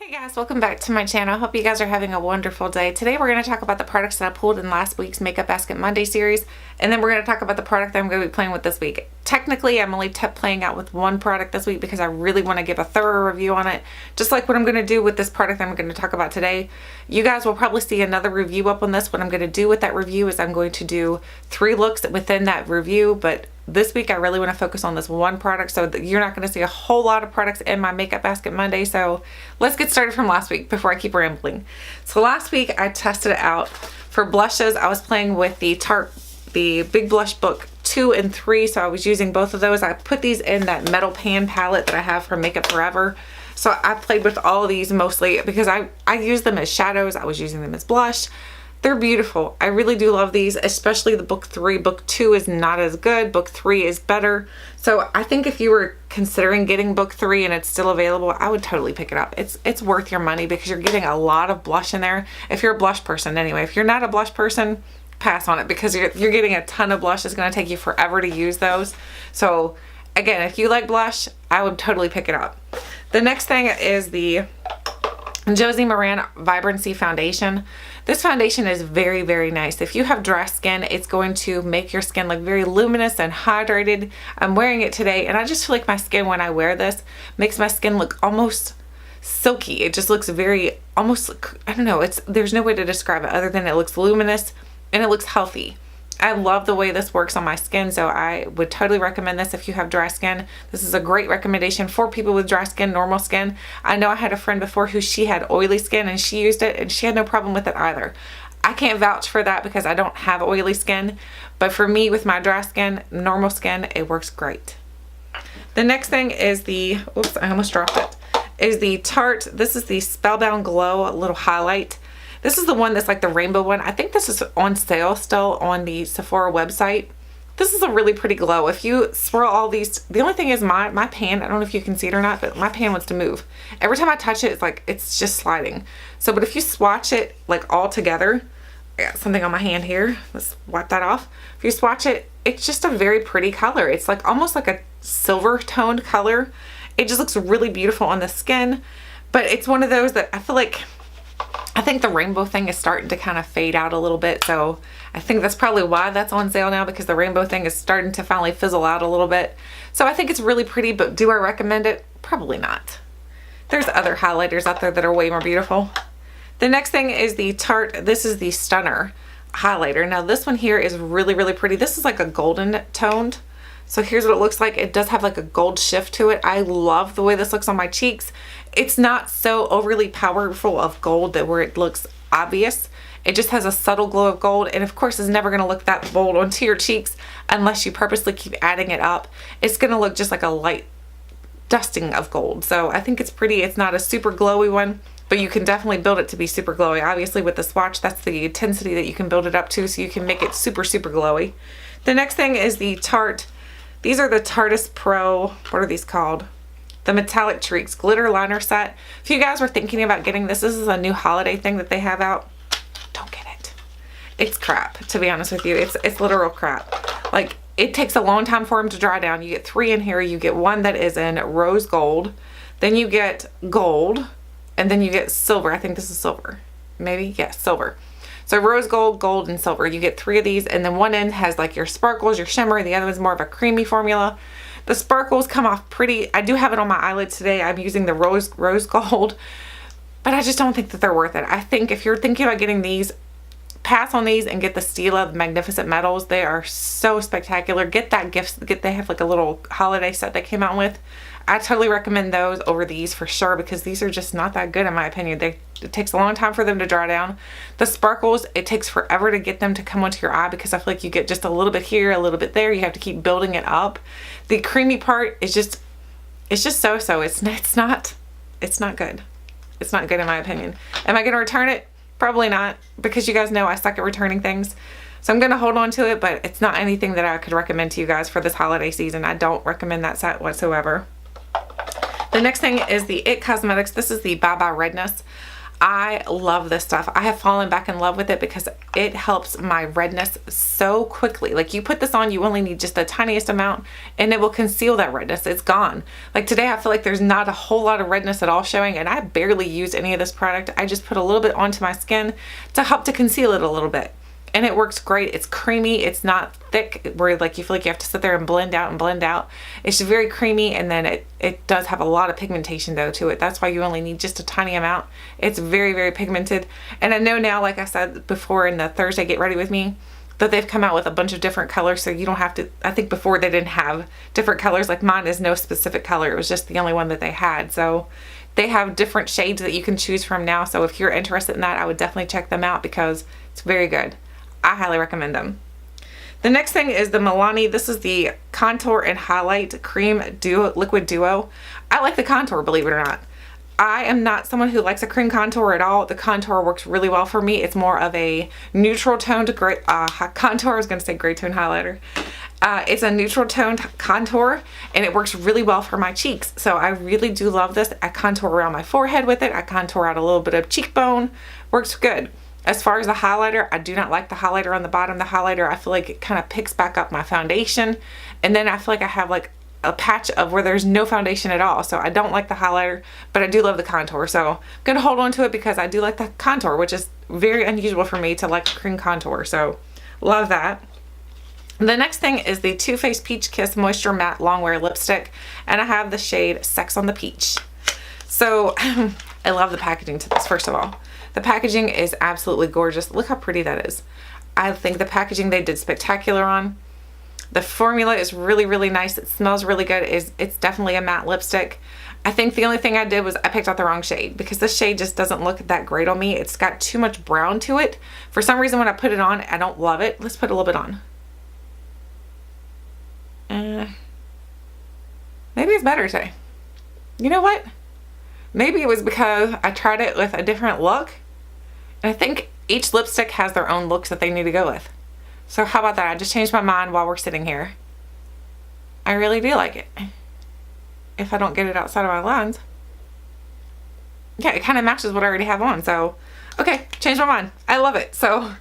Hey guys, welcome back to my channel. Hope you guys are having a wonderful day. Today we're going to talk about the products that I pulled in last week's Makeup Basket Monday series, and then we're going to talk about the product that I'm going to be playing with this week. Technically, I'm only playing out with one product this week because I really want to give a thorough review on it, just like what I'm going to do with this product that I'm going to talk about today. You guys will probably see another review up on this. What I'm going to do with that review is I'm going to do 3 looks within that review, but this week I really want to focus on this one product, so that you're not going to see a whole lot of products in my Makeup Basket Monday. So let's get started from last week before I keep rambling. So last week I tested it out for blushes. I was playing with the Tarte, the Big Blush Book 2 and 3, so I was using both of those. I put these in that metal pan palette that I have from Makeup Forever. So I played with all of these mostly because I use them as shadows. I was using them as blush. They're beautiful. I really do love these, especially the book 3. Book 2 is not as good. Book 3 is better. So I think if you were considering getting book 3 and it's still available, I would totally pick it up. It's worth your money because you're getting a lot of blush in there. If you're a blush person anyway. If you're not a blush person, pass on it because you're getting a ton of blush. It's going to take you forever to use those. So again, if you like blush, I would totally pick it up. The next thing is the Josie Maran Vibrancy Foundation. This foundation is very, very nice. If you have dry skin, it's going to make your skin look very luminous and hydrated. I'm wearing it today and I just feel like my skin when I wear this makes my skin look almost silky. It just looks very, almost, I don't know, there's no way to describe it other than it looks luminous and it looks healthy. I love the way this works on my skin, so I would totally recommend this if you have dry skin. This is a great recommendation for people with dry skin, normal skin. I know I had a friend before who she had oily skin and she used it and she had no problem with it either. I can't vouch for that because I don't have oily skin, but for me with my dry skin, normal skin, it works great. The next thing is the, oops, I almost dropped it, is the Tarte, this is the Spellbound Glow little highlight. This is the one that's like the rainbow one. I think this is on sale still on the Sephora website. This is a really pretty glow. If you swirl all these, the only thing is my pan, I don't know if you can see it or not, but my pan wants to move. Every time I touch it, it's like, it's just sliding. So, but if you swatch it like all together, I got something on my hand here. Let's wipe that off. If you swatch it, it's just a very pretty color. It's like almost like a silver toned color. It just looks really beautiful on the skin, but it's one of those that I feel like, I think the rainbow thing is starting to kind of fade out a little bit, so I think that's probably why that's on sale now, because the rainbow thing is starting to finally fizzle out a little bit. So I think it's really pretty, but do I recommend it? Probably not. There's other highlighters out there that are way more beautiful. The next thing is the Tarte, this is the Stunner highlighter. Now this one here is really, really pretty. This is like a golden toned. So here's what it looks like. It does have like a gold shift to it. I love the way this looks on my cheeks. It's not so overly powerful of gold that where it looks obvious. It just has a subtle glow of gold, and of course it's never going to look that bold onto your cheeks unless you purposely keep adding it up. It's going to look just like a light dusting of gold. So I think it's pretty. It's not a super glowy one, but you can definitely build it to be super glowy. Obviously with the swatch, that's the intensity that you can build it up to, so you can make it super, super glowy. The next thing is the Tarte. These are the Tarte Pro, what are these called? The Metallic Treats Glitter Liner Set. If you guys were thinking about getting this, this is a new holiday thing that they have out. Don't get it. It's crap, to be honest with you. It's literal crap. Like, it takes a long time for them to dry down. You get 3 in here. You get one that is in rose gold. Then you get gold. And then you get silver. I think this is silver. Maybe? Yes, silver. So rose gold, gold, and silver. You get 3 of these, and then one end has like your sparkles, your shimmer, the other one's more of a creamy formula. The sparkles come off pretty. I do have it on my eyelids today. I'm using the rose gold, but I just don't think that they're worth it. I think if you're thinking about getting these, pass on these and get the Stila, the Magnificent Metals. They are so spectacular. Get that gift. They have like a little holiday set they came out with. I totally recommend those over these for sure, because these are just not that good in my opinion. It takes a long time for them to dry down. The sparkles, it takes forever to get them to come onto your eye because I feel like you get just a little bit here, a little bit there. You have to keep building it up. The creamy part is just, it's just so-so. It's not good. It's not good in my opinion. Am I going to return it? Probably not, because you guys know I suck at returning things. So I'm going to hold on to it, but it's not anything that I could recommend to you guys for this holiday season. I don't recommend that set whatsoever. The next thing is the IT Cosmetics. This is the Bye Bye Redness. I love this stuff. I have fallen back in love with it because it helps my redness so quickly. Like, you put this on, you only need just the tiniest amount and it will conceal that redness. It's gone. Like today, I feel like there's not a whole lot of redness at all showing, and I barely used any of this product. I just put a little bit onto my skin to help to conceal it a little bit. And it works great. It's creamy. It's not thick where like you feel like you have to sit there and blend out and blend out. It's very creamy, and then it does have a lot of pigmentation though to it. That's why you only need just a tiny amount. It's very, very pigmented. And I know now, like I said before in the Thursday Get Ready With Me, that they've come out with a bunch of different colors, so you don't have to, I think before they didn't have different colors. Like mine is no specific color. It was just the only one that they had. So they have different shades that you can choose from now. So if you're interested in that, I would definitely check them out because it's very good. I highly recommend them. The next thing is the Milani. This is the Contour and Highlight Cream Liquid Duo. I like the contour, believe it or not. I am not someone who likes a cream contour at all. The contour works really well for me. It's more of a neutral toned contour. I was going to say gray tone highlighter. It's a neutral toned contour, and it works really well for my cheeks. So I really do love this. I contour around my forehead with it. I contour out a little bit of cheekbone. Works good. As far as the highlighter, I do not like the highlighter on the bottom. The highlighter, I feel like it kind of picks back up my foundation. And then I feel like I have like a patch of where there's no foundation at all. So I don't like the highlighter, but I do love the contour. So I'm going to hold on to it because I do like the contour, which is very unusual for me to like a cream contour. So love that. The next thing is the Too Faced Peach Kiss Moisture Matte Longwear Lipstick. And I have the shade Sex on the Peach. So I love the packaging to this, first of all. The packaging is absolutely gorgeous. Look how pretty that is. I think the packaging they did spectacular on. The formula is really, really nice. It smells really good. It's definitely a matte lipstick. I think the only thing I did was I picked out the wrong shade because this shade just doesn't look that great on me. It's got too much brown to it. For some reason, when I put it on, I don't love it. Let's put a little bit on. Maybe it's better today. You know what? Maybe it was because I tried it with a different look. And I think each lipstick has their own looks that they need to go with. So how about that? I just changed my mind while we're sitting here. I really do like it. If I don't get it outside of my lines. Yeah, it kind of matches what I already have on. So, okay, changed my mind. I love it. So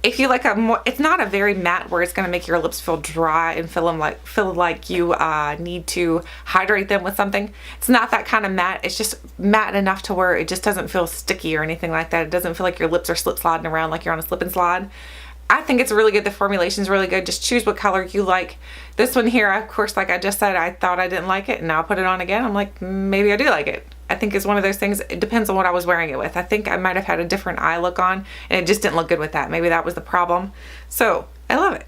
if you like a more, it's not a very matte where it's going to make your lips feel dry and feel like you need to hydrate them with something. It's not that kind of matte. It's just matte enough to where it just doesn't feel sticky or anything like that. It doesn't feel like your lips are slip sliding around like you're on a slip and slide. I think it's really good. The formulation is really good. Just choose what color you like. This one here, of course, like I just said, I thought I didn't like it, and now I put it on again. I'm like, maybe I do like it. I think it's one of those things, it depends on what I was wearing it with. I think I might have had a different eye look on, and it just didn't look good with that. Maybe that was the problem. So, I love it.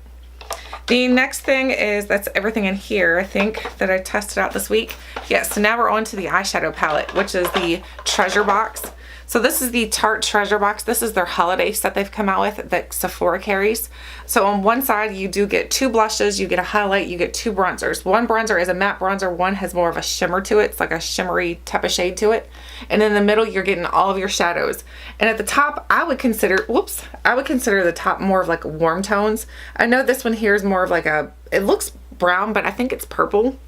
The next thing is, that's everything in here, I think, that I tested out this week. Yes, so now we're on to the eyeshadow palette, which is the Treasure Box. So this is the Tarte Treasure Box. This is their holiday set they've come out with that Sephora carries. So on one side you do get 2 blushes, you get a highlight, you get 2 bronzers. One bronzer is a matte bronzer, one has more of a shimmer to it. It's like a shimmery type of shade to it. And in the middle you're getting all of your shadows. And at the top I would consider the top more of like warm tones. I know this one here is more of like it looks brown, but I think it's purple.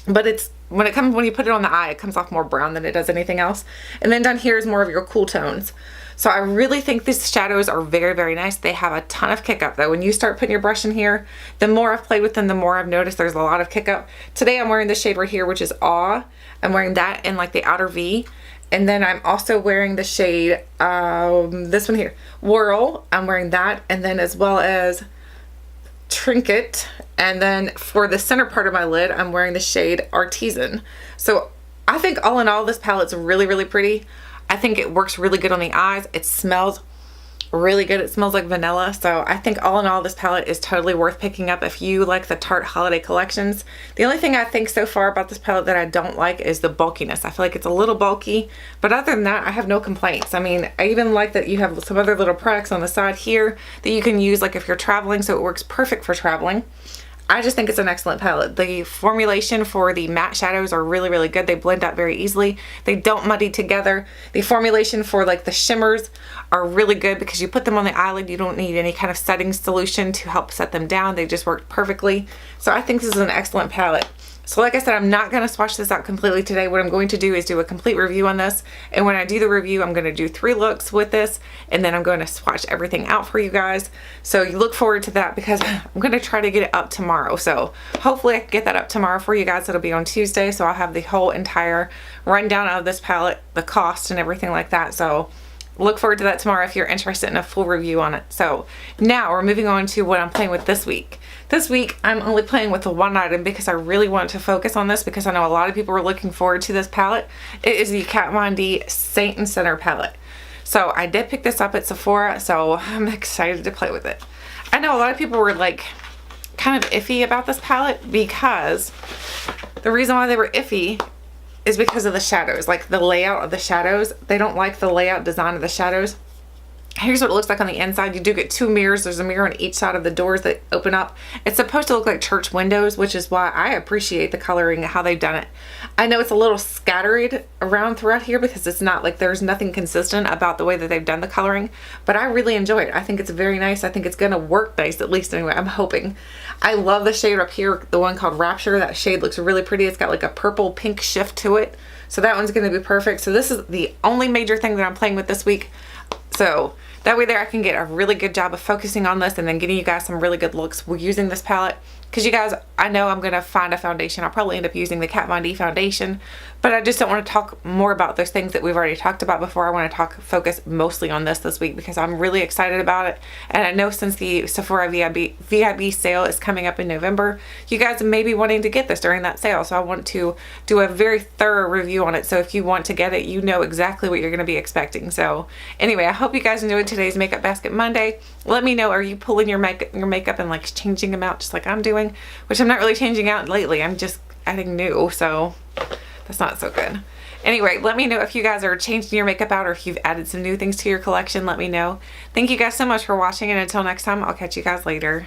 But it's, when you put it on the eye, it comes off more brown than it does anything else. And then down here is more of your cool tones. So I really think these shadows are very, very nice. They have a ton of kick up though. When you start putting your brush in here, the more I've played with them, the more I've noticed there's a lot of kick up. Today I'm wearing the shade right here, which is Awe. I'm wearing that in like the outer V. And then I'm also wearing the shade, this one here, Whirl. I'm wearing that. And then as well as Trinket. And then for the center part of my lid, I'm wearing the shade Artisan. So I think all in all, this palette's really, really pretty. I think it works really good on the eyes. It smells really good. It smells like vanilla. So I think all in all, this palette is totally worth picking up if you like the Tarte holiday collections. The only thing I think so far about this palette that I don't like is the bulkiness. I feel like it's a little bulky, but other than that, I have no complaints. I mean, I even like that you have some other little products on the side here that you can use like if you're traveling, so it works perfect for traveling. I just think it's an excellent palette. The formulation for the matte shadows are really, really good. They blend out very easily. They don't muddy together. The formulation for like the shimmers are really good because you put them on the eyelid. You don't need any kind of setting solution to help set them down. They just work perfectly. So I think this is an excellent palette. So like I said, I'm not going to swatch this out completely today. What I'm going to do is do a complete review on this. And when I do the review, I'm going to do 3 looks with this. And then I'm going to swatch everything out for you guys. So you look forward to that because I'm going to try to get it up tomorrow. So hopefully I can get that up tomorrow for you guys. It'll be on Tuesday. So I'll have the whole entire rundown of this palette, the cost and everything like that. So look forward to that tomorrow if you're interested in a full review on it. So now we're moving on to what I'm playing with this week. This week I'm only playing with the one item because I really want to focus on this because I know a lot of people are looking forward to this palette. It is the Kat Von D Saint and Center palette. So I did pick this up at Sephora, so I'm excited to play with it. I know a lot of people were like kind of iffy about this palette because the reason why they were iffy is because of the shadows, like the layout of the shadows. They don't like the layout design of the shadows. Here's what it looks like on the inside. You do get 2 mirrors. There's a mirror on each side of the doors that open up. It's supposed to look like church windows, which is why I appreciate the coloring and how they've done it. I know it's a little scattered around throughout here because it's not like there's nothing consistent about the way that they've done the coloring, but I really enjoy it. I think it's very nice. I think it's gonna work nice, at least anyway, I'm hoping. I love the shade up here, the one called Rapture. That shade looks really pretty. It's got like a purple pink shift to it. So that one's gonna be perfect. So this is the only major thing that I'm playing with this week. So that way there I can get a really good job of focusing on this and then getting you guys some really good looks using this palette. Because you guys, I know I'm going to find a foundation. I'll probably end up using the Kat Von D foundation. But I just don't want to talk more about those things that we've already talked about before. I want to focus mostly on this week because I'm really excited about it. And I know since the Sephora VIB sale is coming up in November, you guys may be wanting to get this during that sale. So I want to do a very thorough review on it. So if you want to get it, you know exactly what you're going to be expecting. So anyway, I hope you guys enjoyed today's Makeup Basket Monday. Let me know, are you pulling your makeup and like changing them out just like I'm doing? Which I'm not really changing out lately. I'm just adding new, so that's not so good. Anyway, let me know if you guys are changing your makeup out or if you've added some new things to your collection. Let me know. Thank you guys so much for watching, and until next time, I'll catch you guys later.